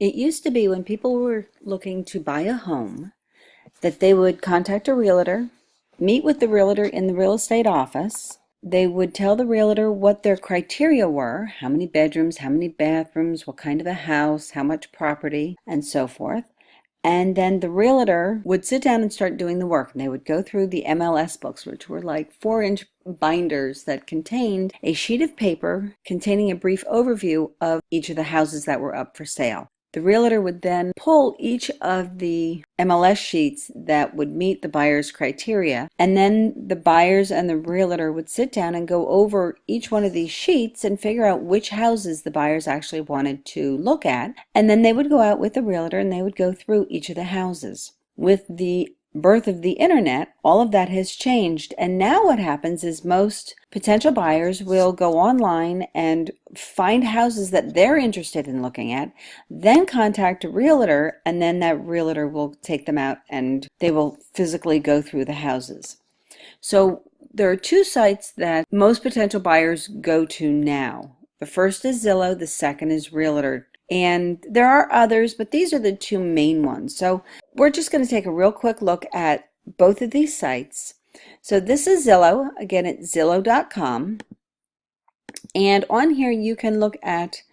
It used to be when people were looking to buy a home that they would contact a realtor, meet with the realtor in the real estate office. They would tell the realtor what their criteria were, how many bedrooms, how many bathrooms, what kind of a house, how much property, and so forth. And then the realtor would sit down and start doing the work. And they would go through the MLS books, which were like 4-inch binders that contained a sheet of paper containing a brief overview of each of the houses that were up for sale. The realtor would then pull each of the MLS sheets that would meet the buyer's criteria, and then the buyers and the realtor would sit down and go over each one of these sheets and figure out which houses the buyers actually wanted to look at, and then they would go out with the realtor and they would go through each of the houses. With the birth of the internet, all of that has changed, and now what happens is most potential buyers will go online and find houses that they're interested in looking at, then contact a realtor, and then that realtor will take them out and they will physically go through the houses. So there are two sites that most potential buyers go to now. The first is Zillow, the second is Realtor. And there are others, but these are the two main ones. So we're just going to take a real quick look at both of these sites. So this is Zillow, again at Zillow.com. And on here you can look at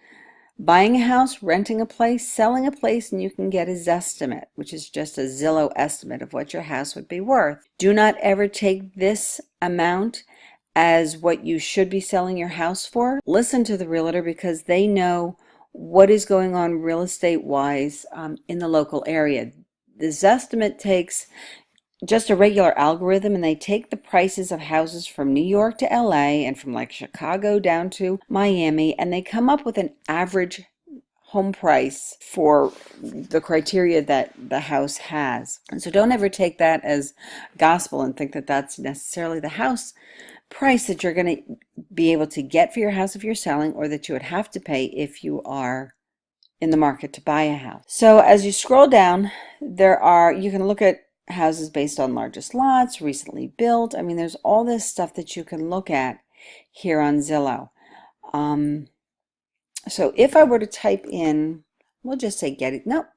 buying a house, renting a place, selling a place, and you can get a Zestimate, which is just a Zillow estimate of what your house would be worth. Do not ever take this amount as what you should be selling your house for. Listen to the realtor because they know what is going on real estate wise in the local area. The Zestimate takes just a regular algorithm and they take the prices of houses from New York to LA and from like Chicago down to Miami, and they come up with an average home price for the criteria that the house has. And so don't ever take that as gospel and think that that's necessarily the house price that you're going to be able to get for your house if you're selling, or that you would have to pay if you are in the market to buy a house. So as you scroll down, you can look at houses based on largest lots, recently built. I mean, there's all this stuff that you can look at here on Zillow. So if I were to type in, we'll just say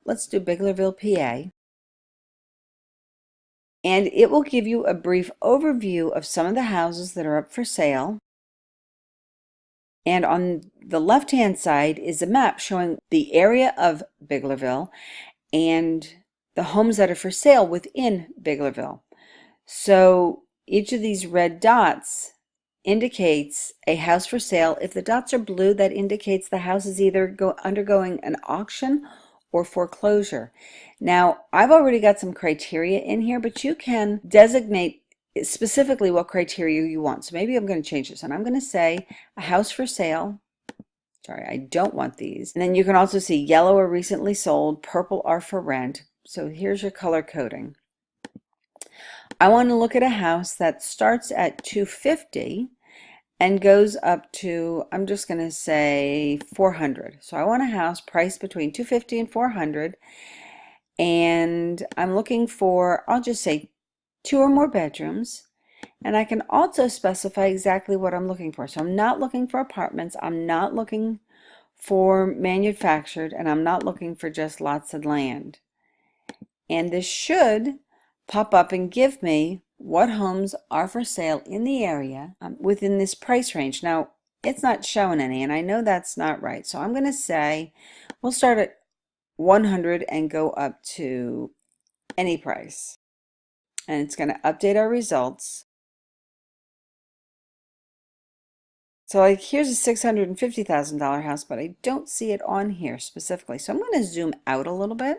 let's do Biglerville, PA. And it will give you a brief overview of some of the houses that are up for sale. And on the left-hand side is a map showing the area of Biglerville and the homes that are for sale within Biglerville. So each of these red dots indicates a house for sale. If the dots are blue, that indicates the house is either undergoing an auction or foreclosure. Now, I've already got some criteria in here, but you can designate specifically what criteria you want. So maybe I'm going to change this, and I'm going to say a house for sale. Sorry, I don't want these. And then you can also see yellow or recently sold, purple are for rent. So here's your color coding. I want to look at a house that starts at $250 and goes up to, I'm just going to say $400. So I want a house priced between $250 and $400, and I'm looking for, I'll just say 2 or more bedrooms, and I can also specify exactly what I'm looking for. So I'm not looking for apartments, I'm not looking for manufactured, and I'm not looking for just lots of land. And this should pop up and give me what homes are for sale in the area within this price range. Now, it's not showing any, and I know that's not right. So I'm going to say we'll start at 100 and go up to any price. And it's going to update our results. So like here's a $650,000 house, but I don't see it on here specifically. So I'm going to zoom out a little bit.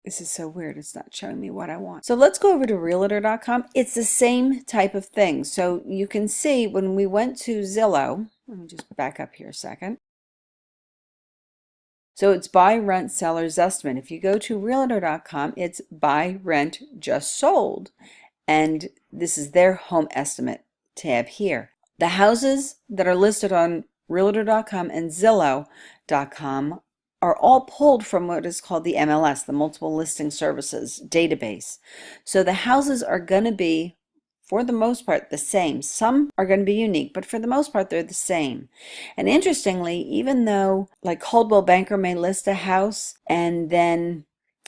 This is so weird, it's not showing me what I want. So let's go over to Realtor.com. It's the same type of thing. So you can see when we went to Zillow, let me just back up here a second. So it's buy, rent, seller's estimate. If you go to Realtor.com, it's buy, rent, just sold. And this is their home estimate tab here. The houses that are listed on Realtor.com and Zillow.com are all pulled from what is called the MLS, the Multiple Listing Services database. So the houses are going to be for the most part, the same. Some are going to be unique, but for the most part, they're the same. And interestingly, even though like Coldwell Banker may list a house and then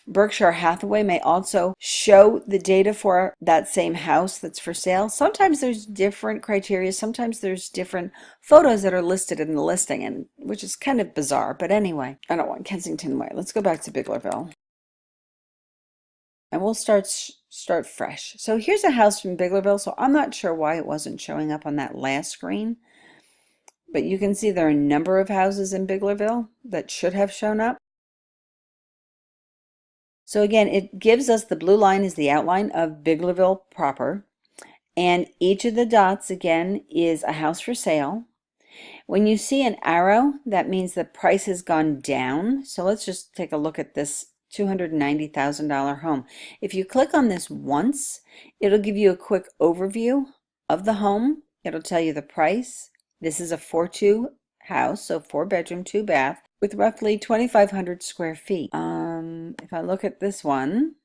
Berkshire Hathaway may also show the data for that same house that's for sale, sometimes there's different criteria. Sometimes there's different photos that are listed in the listing, and which is kind of bizarre. But anyway, I don't want Kensington Way. Let's go back to Biglerville. And we'll start fresh. So here's a house from Biglerville. So I'm not sure why it wasn't showing up on that last screen, but you can see there are a number of houses in Biglerville that should have shown up. So again, it gives us the blue line is the outline of Biglerville proper, and each of the dots again is a house for sale. When you see an arrow, that means the price has gone down. So let's just take a look at this $290,000 home. If you click on this once, it'll give you a quick overview of the home. It'll tell you the price. This is a 4-2 house, so 4-bedroom, 2-bath, with roughly 2,500 square feet. If I look at this one,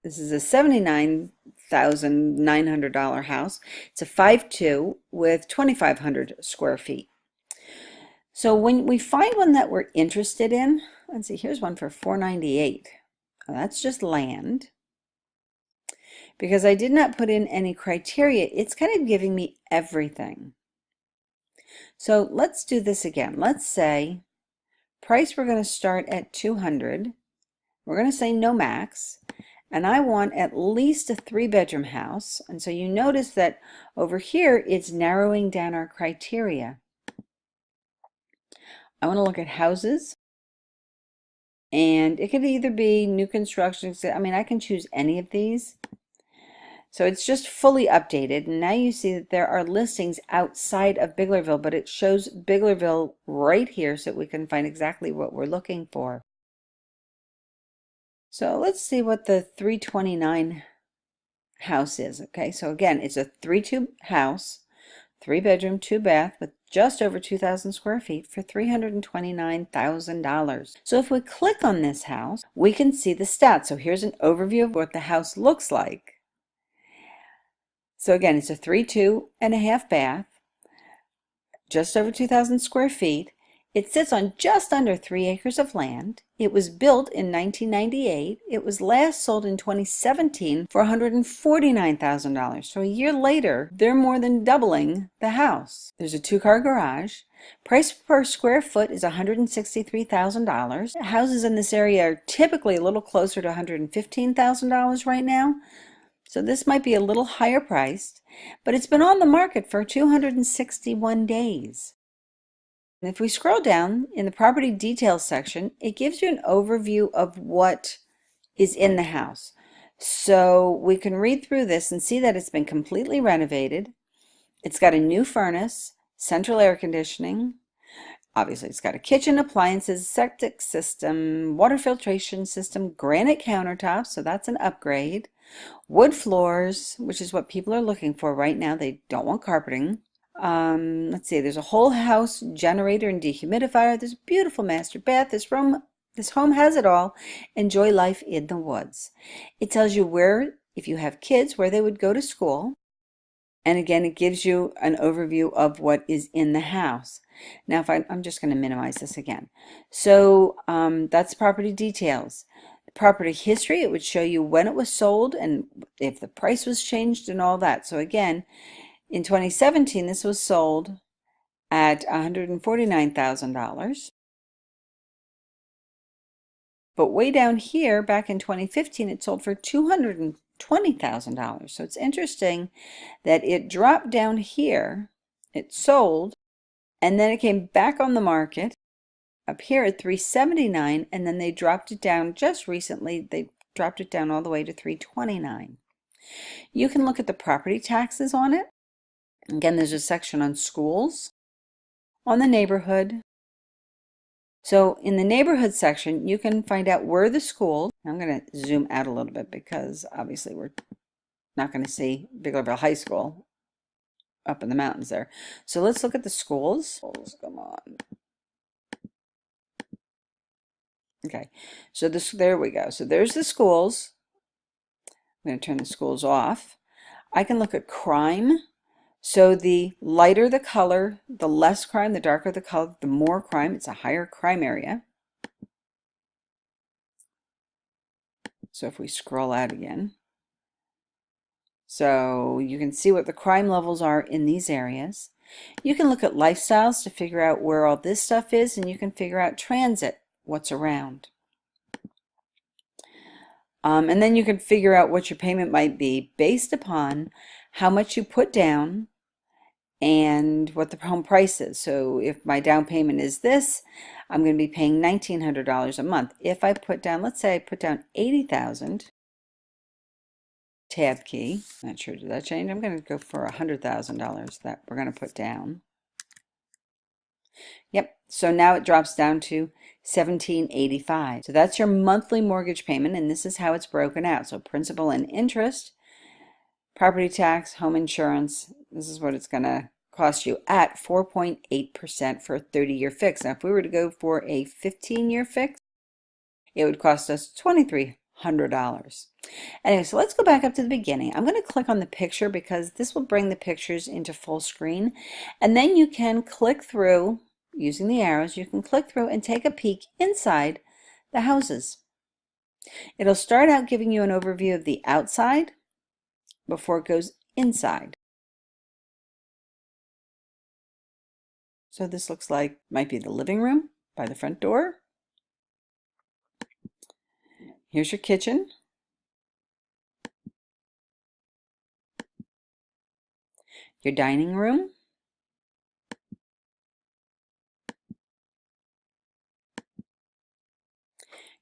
this is a $79,900 house. It's a 5-2 with 2,500 square feet. So when we find one that we're interested in, let's see, here's one for $498. Oh, that's just land. Because I did not put in any criteria, it's kind of giving me everything. So let's do this again. Let's say price, we're going to start at 200. We're going to say no max. And I want at least a 3-bedroom house. And so you notice that over here, it's narrowing down our criteria. I want to look at houses, and it could either be new construction. I mean, I can choose any of these. So it's just fully updated, and now you see that there are listings outside of Biglerville, but it shows Biglerville right here so we can find exactly what we're looking for. So let's see what the 329 house is. Okay, so again, it's a 3-2 house, 3-bedroom, 2-bath with just over 2,000 square feet for $329,000. So if we click on this house, we can see the stats. So here's an overview of what the house looks like. So again, it's a 3-2.5 bath, just over 2,000 square feet. It sits on just under 3 acres of land. It was built in 1998. It was last sold in 2017 for $149,000. So a year later, they're more than doubling the house. There's a 2-car garage. Price per square foot is $163,000. Houses in this area are typically a little closer to $115,000 right now. So this might be a little higher priced, but it's been on the market for 261 days. And if we scroll down in the property details section, it gives you an overview of what is in the house. So we can read through this and see that it's been completely renovated. It's got a new furnace, central air conditioning. Obviously, it's got a kitchen, appliances, septic system, water filtration system, granite countertops, so that's an upgrade. Wood floors, which is what people are looking for right now. They don't want carpeting. Let's see, there's a whole house generator and dehumidifier. There's a beautiful master bath. This home has it all. Enjoy life in the woods. It tells you where, if you have kids, where they would go to school. And again, it gives you an overview of what is in the house. Now, if I'm just going to minimize this again. So that's property details. Property history, it would show you when it was sold and if the price was changed and all that. So again, in 2017, this was sold at $149,000. But way down here, back in 2015, it sold for $220,000. So it's interesting that it dropped down here, it sold, and then it came back on the market up here at $379, and then they dropped it down just recently. They dropped it down all the way to $329. You can look at the property taxes on it. Again, there's a section on schools, on the neighborhood. So in the neighborhood section, you can find out where the school, I'm going to zoom out a little bit because obviously we're not going to see Biglerville High School up in the mountains there. So let's look at the schools. Come on. Okay, so there we go. So there's the schools. I'm going to turn the schools off. I can look at crime. So the lighter the color, the less crime, the darker the color, the more crime. It's a higher crime area. So if we scroll out again, so you can see what the crime levels are in these areas. You can look at lifestyles to figure out where all this stuff is, and you can figure out transit, what's around. And then you can figure out what your payment might be based upon how much you put down and what the home price is. So if my down payment is this, I'm going to be paying $1,900 a month. If I put down, let's say I put down $80,000, tab key, not sure, did that change? I'm going to go for $100,000 that we're going to put down. Yep, so now it drops down to $1,785. So that's your monthly mortgage payment, and this is how it's broken out. So principal and interest, property tax, home insurance, this is what it's going to cost you at 4.8% for a 30-year fix. Now, if we were to go for a 15-year fix, it would cost us $2,300. Anyway, so let's go back up to the beginning. I'm going to click on the picture because this will bring the pictures into full screen. And then you can click through, using the arrows, you can click through and take a peek inside the houses. It'll start out giving you an overview of the outside before it goes inside. So this looks like might be the living room by the front door. Here's your kitchen. Your dining room.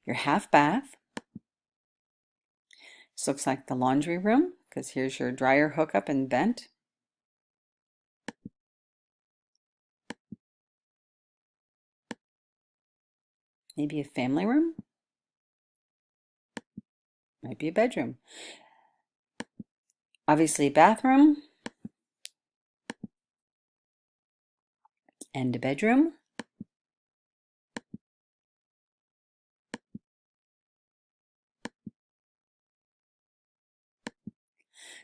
Your half bath. This looks like the laundry room because here's your dryer hookup and vent. Maybe a family room. Might be a bedroom. Obviously a bathroom. And a bedroom.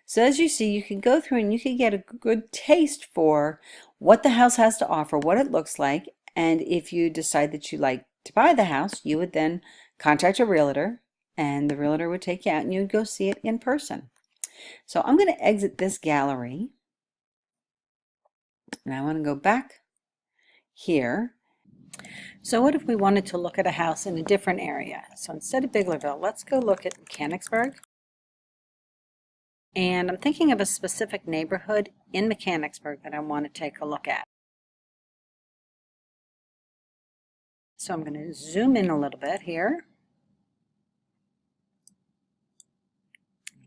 So as you see, you can go through and you can get a good taste for what the house has to offer, what it looks like, and if you decide that you like to buy the house, you would then contact a realtor, and the realtor would take you out and you would go see it in person. So I'm going to exit this gallery, and I want to go back here. So what if we wanted to look at a house in a different area? So instead of Biglerville, let's go look at Mechanicsburg. And I'm thinking of a specific neighborhood in Mechanicsburg that I want to take a look at. So I'm going to zoom in a little bit here.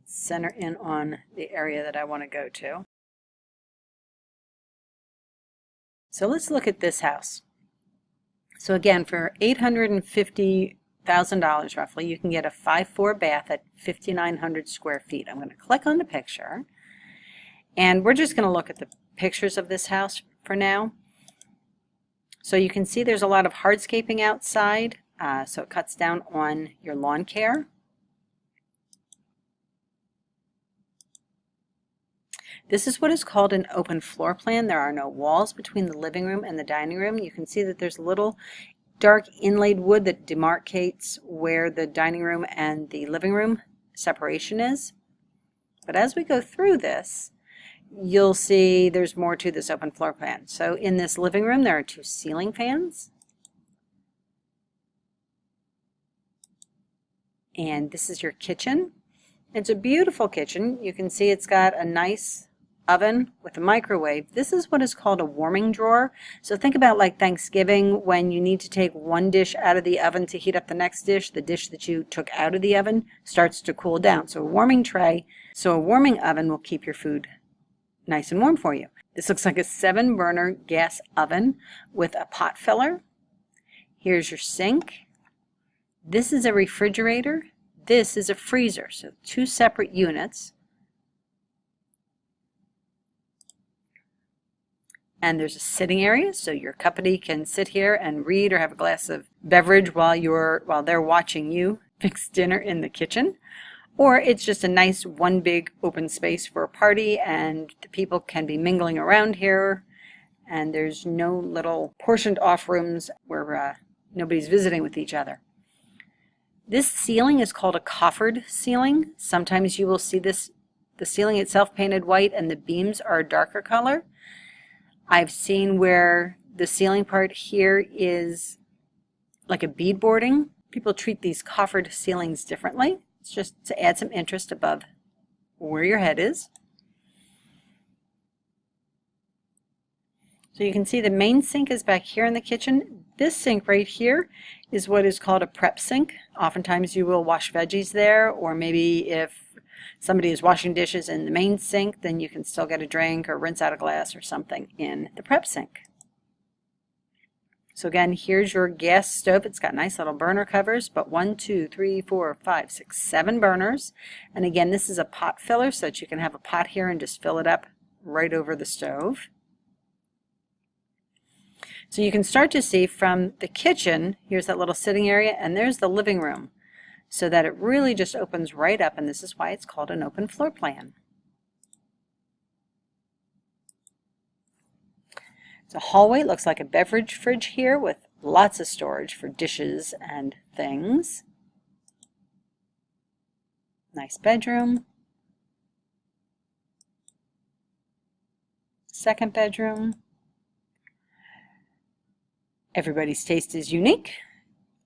Center in on the area that I want to go to. So let's look at this house. So again, for $850,000 roughly, you can get a 5.4 bath at 5,900 square feet. I'm going to click on the picture, and we're just going to look at the pictures of this house for now. So you can see there's a lot of hardscaping outside, so it cuts down on your lawn care. This is what is called an open floor plan. There are no walls between the living room and the dining room. You can see that there's a little dark inlaid wood that demarcates where the dining room and the living room separation is. But as we go through this, you'll see there's more to this open floor plan. So in this living room, there are 2 ceiling fans. And this is your kitchen. It's a beautiful kitchen. You can see it's got a nice oven with a microwave. This is what is called a warming drawer. So think about like Thanksgiving when you need to take one dish out of the oven to heat up the next dish. The dish that you took out of the oven starts to cool down. So a warming tray, so a warming oven will keep your food nice and warm for you. This looks like a 7-burner gas oven with a pot filler. Here's your sink. This is a refrigerator. This is a freezer. So 2 separate units. And there's a sitting area, so your company can sit here and read or have a glass of beverage while they're watching you fix dinner in the kitchen. Or it's just a nice one big open space for a party and the people can be mingling around here and there's no little portioned off rooms where nobody's visiting with each other. This ceiling is called a coffered ceiling. Sometimes you will see this, the ceiling itself painted white and the beams are a darker color. I've seen where the ceiling part here is like a beadboarding. People treat these coffered ceilings differently. It's just to add some interest above where your head is. So you can see the main sink is back here in the kitchen. This sink right here is what is called a prep sink. Oftentimes you will wash veggies there, or maybe if somebody is washing dishes in the main sink, then you can still get a drink or rinse out a glass or something in the prep sink. So again, here's your gas stove. It's got nice little burner covers, but 1, 2, 3, 4, 5, 6, 7 burners. And again, this is a pot filler so that you can have a pot here and just fill it up right over the stove. So you can start to see from the kitchen, here's that little sitting area, and there's the living room. So that it really just opens right up, and this is why it's called an open floor plan. The hallway looks like a beverage fridge here with lots of storage for dishes and things. Nice bedroom. Second bedroom. Everybody's taste is unique.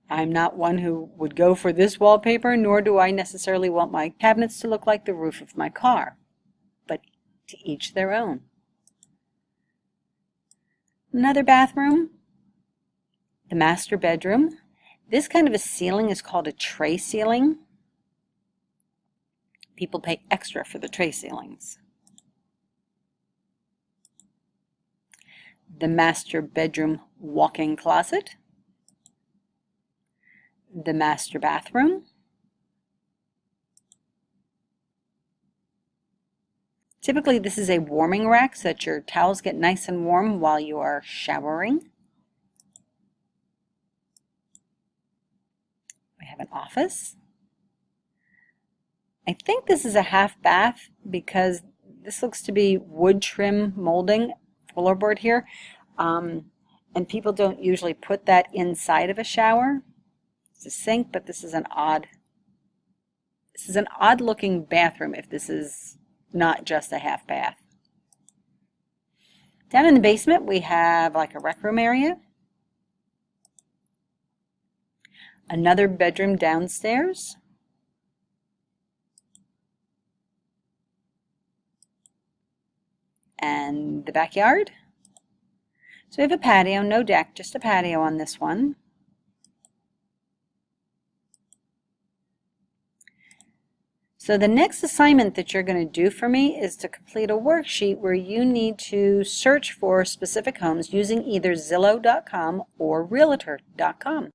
I'm not one who would go for this wallpaper, nor do I necessarily want my cabinets to look like the roof of my car, but to each their own. Another bathroom, the master bedroom. This kind of a ceiling is called a tray ceiling. People pay extra for the tray ceilings. The master bedroom walk-in closet. The master bathroom. Typically this is a warming rack so that your towels get nice and warm while you are showering. We have an office. I think this is a half bath because this looks to be wood trim molding floorboard here. And people don't usually put that inside of a shower. It's a sink, but this is an odd looking bathroom if this is not just a half bath. Down in the basement we have like a rec room area. Another bedroom downstairs. And the backyard. So we have a patio, no deck, just a patio on this one. So the next assignment that you're going to do for me is to complete a worksheet where you need to search for specific homes using either Zillow.com or Realtor.com.